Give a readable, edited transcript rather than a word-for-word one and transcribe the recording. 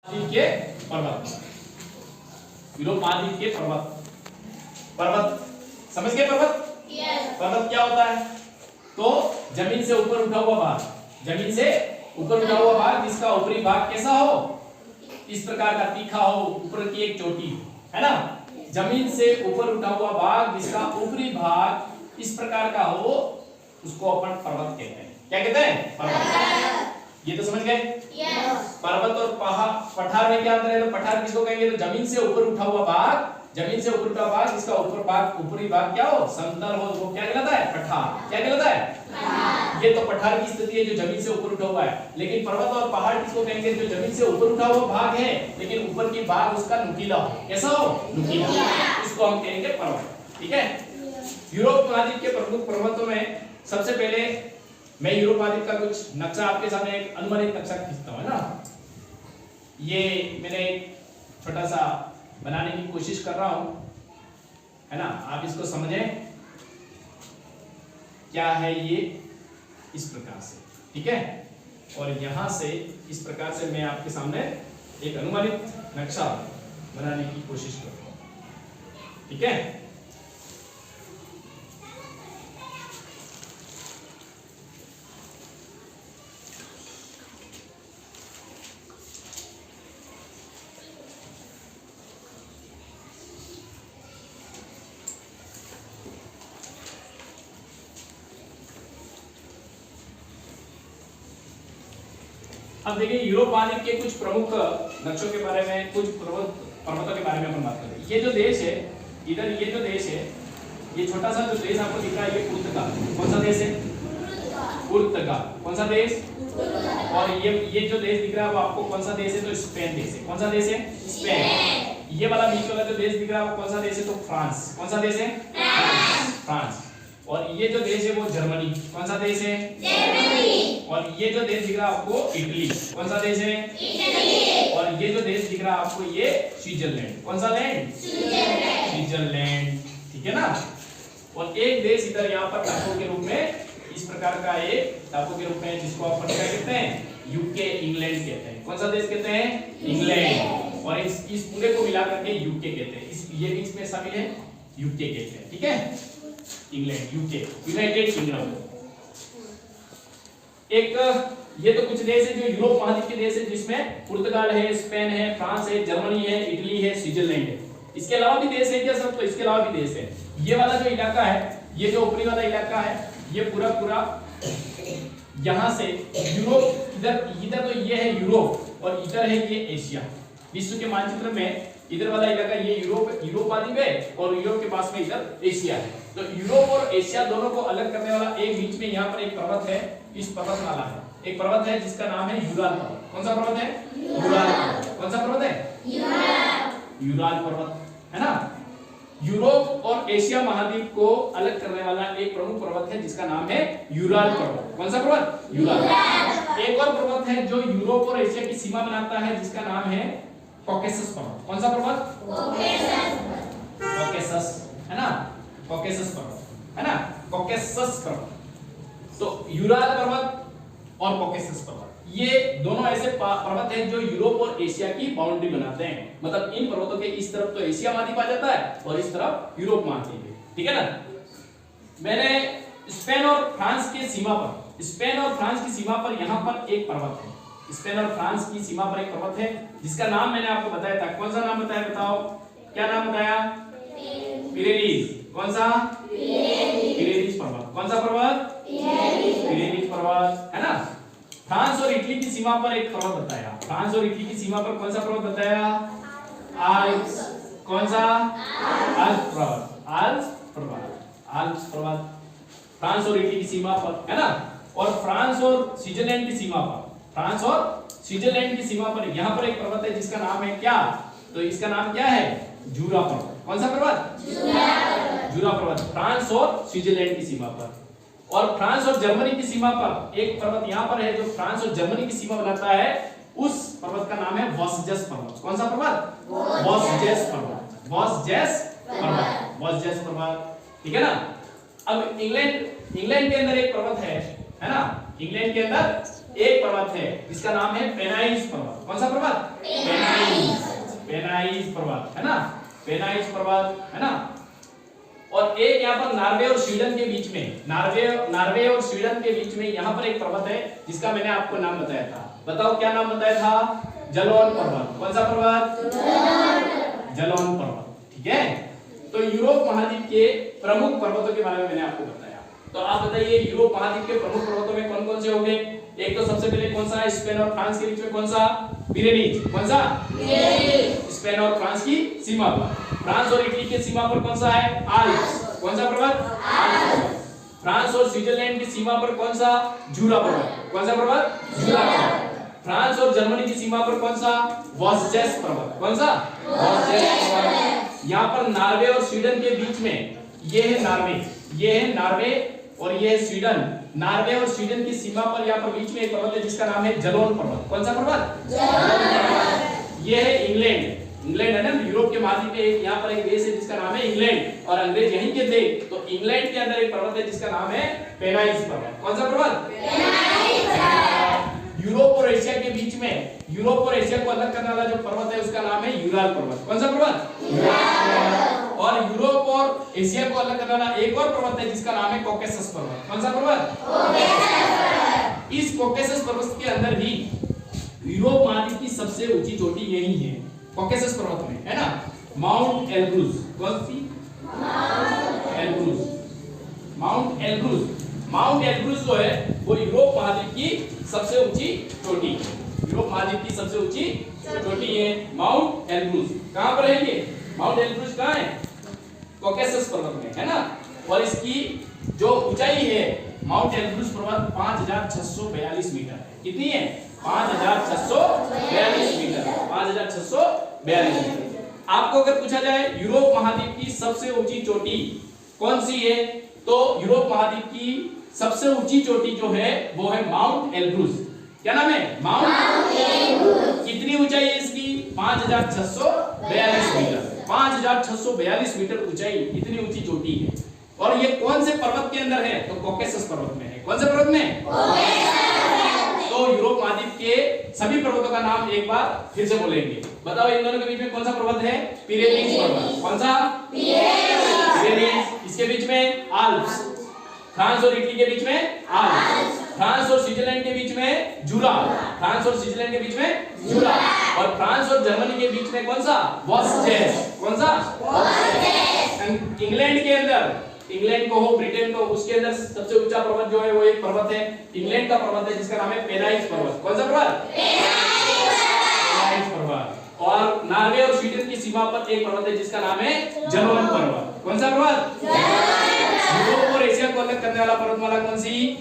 के पर्वत, यूरोप महाद्वीप के पर्वत। पर्वत समझ गए? पर्वत पर्वत क्या होता है? तो जमीन से ऊपर उठा हुआ भाग, जमीन से ऊपर उठा हुआ भाग जिसका ऊपरी भाग कैसा हो, इस प्रकार का तीखा हो, ऊपर की एक चोटी है ना। जमीन से ऊपर उठा हुआ भाग जिसका ऊपरी भाग इस प्रकार का हो, उसको अपन पर्वत कहते हैं। क्या कहते हैं? पर्वत। ये तो समझ गए? पर्वत और पठार में क्या अंतर है? तो पठार किसको कहेंगे? तो जमीन से ऊपर उठा हुआ भाग, जमीन से ऊपर उठा भाग जिसका ऊपर भाग, ऊपरी भाग क्या हो, समतल हो, वो क्या कहलाता है? पठार। क्या कहलाता है? पठार। ये तो पठार की स्थिति है जो जमीन से ऊपर उठा हुआ है। लेकिन पर्वत और पहाड़ किसको कहेंगे? जो जमीन से ऊपर उठा हुआ भाग है लेकिन ऊपर की भाग उसका नुकीला हो। कैसा हो? नुकीला। इसको हम कहेंगे पर्वत। ठीक है। यूरोप महाद्वीप के प्रमुख पर्वतों में सबसे पहले मैं यूरोप महाद्वीप का कुछ नक्शा आपके सामने, एक अनुमानित नक्शा खींचता हूं, है ना। ये मैंने छोटा सा बनाने की कोशिश कर रहा हूं, है ना। आप इसको समझें क्या है ये, इस प्रकार से। ठीक है। और यहां से इस प्रकार से मैं आपके सामने एक अनुमानित नक्शा बनाने की कोशिश कर रहा हूं। ठीक है। अब देखिए यूरोप महाद्वीप के कुछ प्रमुख नक्शों के बारे में, कुछ पर्वतों के बारे में अपन बात करें। ये जो देश है, इधर ये जो देश है, ये छोटा सा जो देश आपको दिख रहा है, ये पुर्तगाल। कौन सा देश है? पुर्तगाल। कौन सा देश? और ये जो देश दिख रहा है वो आपको कौन सा देश है? तो स्पेन देश है। कौन सा देश है? स्पेन। ये वाला बीच वाला जो देश दिख रहा है वो कौन सा देश है? तो फ्रांस। कौन सा देश है? फ्रांस। और ये जो देश है वो जर्मनी। कौन सा देश है? जर्मनी। और ये जो देश दिख रहा है आपको इटली। कौन सा देश है? इटली। और ये जो देश दिख रहा है आपको ये स्विट्जरलैंड। कौन सा लैंड? स्विट्जरलैंड। ठीक है ना। और एक देश इधर यहाँ पर टापू के रूप में, इस प्रकार का एक टापू के रूप में, जिसको अपन क्या कहते हैं? यूके, इंग्लैंड कहते हैं। कौन सा देश कहते हैं? इंग्लैंड। और इस पूरे को मिला करके यूके कहते हैं। इस ये भी इसमें शामिल है, यूके कहते हैं। ठीक है। England, UK, United kingdom. एक ये तो कुछ देश है जो यूरोप महाद्वीप के देश है, जिसमें पुर्तगाल है, स्पेन है, फ्रांस है, जर्मनी है, इटली है, स्विट्जरलैंड है। इसके अलावा भी देश है क्या सब? तो इसके अलावा भी देश है। ये वाला जो इलाका है, ये जो ऊपरी वाला इलाका है, ये पूरा यहाँ से यूरोप, इधर तो ये है यूरोप और इधर है ये एशिया। विश्व के मानचित्र में इधर वाला इलाका ये यूरोप महाद्वीप है और यूरोप के पास में इधर एशिया है। तो यूरोप और एशिया दोनों को अलग करने वाला एक बीच में यहाँ पर एक पर्वत है, इस पर्वतमाला है। एक पर्वत है जिसका नाम है यूराल पर्वत। कौन सा पर्वत है? यूराल। कौन सा पर्वत है? यूराल पर्वत, है ना। यूरोप और एशिया महाद्वीप को अलग करने वाला एक प्रमुख पर्वत है जिसका नाम है यूराल पर्वत। कौन सा पर्वत? यूराल। एक और पर्वत है जो यूरोप और एशिया की सीमा बनाता है जिसका नाम है कॉकेसस पर्वत। कौन सा पर्वत? कॉकेसस, है ना। कॉकेसस पर्वत, है ना। कॉकेसस पर्वत। तो यूराल पर्वत और कॉकेसस पर्वत, ये दोनों ऐसे पर्वत हैं जो यूरोप और एशिया की बाउंड्री बनाते हैं। मतलब इन पर्वतों के इस तरफ तो एशिया महाद्वीप आ जाता है और इस तरफ यूरोप महाद्वीप है। ठीक है ना। मैंने स्पेन और फ्रांस की सीमा पर यहाँ पर एक पर्वत है। स्पेन और फ्रांस की सीमा पर एक पर्वत है जिसका नाम मैंने आपको बताया था। कौन सा नाम बताया? बताओ क्या नाम बताया? पिरेनीज। कौन सा? पिरेनीज पर्वत। कौन सा पर्वत? पिरेनीज पर्वत, है ना। फ्रांस और इटली की सीमा पर एक पर्वत बताया। फ्रांस और इटली की सीमा पर कौन सा पर्वत बताया? आल्प्स। कौन सा? आल्प्स पर्वत। आल्प्स पर्वत फ्रांस और इटली की सीमा पर, है ना। और फ्रांस और स्विट्जरलैंड की सीमा पर यहाँ पर एक पर्वत है जिसका नाम है क्या? तो इसका नाम क्या है? जूरा पर्वत। कौन सा पर्वत? जूरा पर्वत। फ्रांस और स्विट्जरलैंड की सीमा पर। और फ्रांस और जर्मनी की सीमा पर एक पर्वत यहाँ पर है जो फ्रांस और जर्मनी की सीमा बनाता है। उस पर्वत का नाम है वोस्जेस पर्वत। कौन सा पर्वत? वोस्जेस पर्वत। वोस्जेस पर्वत। ठीक है ना। अब इंग्लैंड के अंदर एक पर्वत है ना। इंग्लैंड के अंदर एक पर्वत है जिसका नाम है पेनाइज पर्वत। कौन सा पर्वत? पर्वत है ना, पेनाइज पर्वत है ना। और एक यहाँ पर नॉर्वे और स्वीडन के बीच में, नॉर्वे और स्वीडन के बीच में यहाँ पर एक पर्वत है जिसका मैंने आपको नाम बताया था। बताओ क्या नाम बताया था? जलोन पर्वत। कौन सा पर्वत? जलोन पर्वत। ठीक है, तो यूरोप महाद्वीप के प्रमुख पर्वतों के बारे में मैंने आपको बताया। तो आप बताइए यूरोप महाद्वीप के प्रमुख पर्वतों में कौन कौन से होंगे? एक तो सबसे पहले कौन सा? स्पेन और फ्रांस के बीच में कौन सा? पिरेनीज। कौन सा? स्पेन और फ्रांस की सीमा पर। फ्रांस और इटली की सीमा पर कौन सा है? आल्प्स। कौन सा पर्वत? आल्प्स। फ्रांस और स्विट्जरलैंड की सीमा पर कौन सा? जूरा पर्वत। कौन सा पर्वत? जूरा पर्वत। फ्रांस और जर्मनी की सीमा पर कौन सा? वोस्जेस पर्वत। कौन सा? वोस्जेस पर्वत। यहाँ पर नॉर्वे और स्वीडन के बीच में ये है नॉर्वे, ये है नॉर्वे और ये है स्वीडन। नॉर्वे और स्वीडन की सीमा पर यहाँ पर बीच में एक पर्वत है जिसका नाम है जलोन पर्वत। कौन सा पर्वत? ये है इंग्लैंड। इंग्लैंड है ना, यूरोप के महाद्वीप में एक यहाँ पर एक देश है जिसका नाम है इंग्लैंड, और अंग्रेज यहीं के थे। तो इंग्लैंड के अंदर एक पर्वत है जिसका नाम है पेनाइज पर्वत। कौन सा पर्वत? यूरोप और एशिया के बीच में, यूरोप और एशिया को अलग करने वाला जो पर्वत है उसका नाम है यूराल पर्वत। कौन सा पर्वत? और यूरोप और एशिया को अलग करने वाला एक और पर्वत है जिसका नाम है कॉकेसस पर्वत। कौन सा पर्वत? इस कॉकेसस पर्वत के अंदर ही यूरोप महाद्वीप की सबसे ऊंची चोटी यही है, कॉकेसस पर्वत में, है ना, माउंट एल्ब्रूस। कौन सी? Elbrus. Mount Elbrus. Mount Elbrus जो है वो यूरोप महाद्वीप की सबसे ऊंची चोटी है। यूरोप महाद्वीप की सबसे ऊंची चोटी है माउंट एल्ब्रूस। कहां पर है ये? माउंट एल्ब्रूस कहां है? कॉकेसस पर्वत में, है ना। और इसकी जो ऊंचाई है माउंट एल्ब्रूस पर्वत 5642 मीटर है। कितनी है? 5642 मीटर। 5642 मीटर। आपको अगर पूछा जाए यूरोप महाद्वीप की सबसे ऊंची चोटी कौन सी है, तो यूरोप महाद्वीप की सबसे ऊंची चोटी जो है वो है माउंट एल्ब्रूस। क्या नाम है? Mount Elbrus. कितनी ऊंचाई है इसकी? 5642 मीटर। 5642 मीटर ऊंचाई, इतनी ऊंची चोटी है। और ये कौन से पर्वत के अंदर है? तो कॉकेसस पर्वत में है। कौन से पर्वत में? तो यूरोप महाद्वीप के सभी पर्वतों का नाम एक बार फिर से बोलेंगे। बताओ इन दोनों के बीच में कौन सा पर्वत है? पिरेनीज पर्वत। कौन सा? पिरेनीज। इसके बीच में आल्प्स। फ्रांस और इटली के बीच में आल्प्स। फ्रांस और स्विट्जरलैंड के बीच में जूरा। फ्रांस और स्विट्जरलैंड के बीच में जूरा। और फ्रांस और जर्मनी के बीच में कौन सा? वोस्जेस। कौन सा? वोस्जेस। इंग्लैंड के अंदर, इंग्लैंड को हो ब्रिटेन को, उसके अंदर सबसे ऊंचा पर्वत जो है वो एक पर्वत है, इंग्लैंड का पर्वत है जिसका नाम है पेनाइज पर्वत। कौन सा पर्वत? पेनाइज पर्वत। और नॉर्वे और स्वीडन की सीमा पर एक पर्वत है जिसका नाम है जलोन पर्वत। कौन सा पर्वत? यूरोप और एशिया को अलग करने वाला पर्वतमाला कौन सी?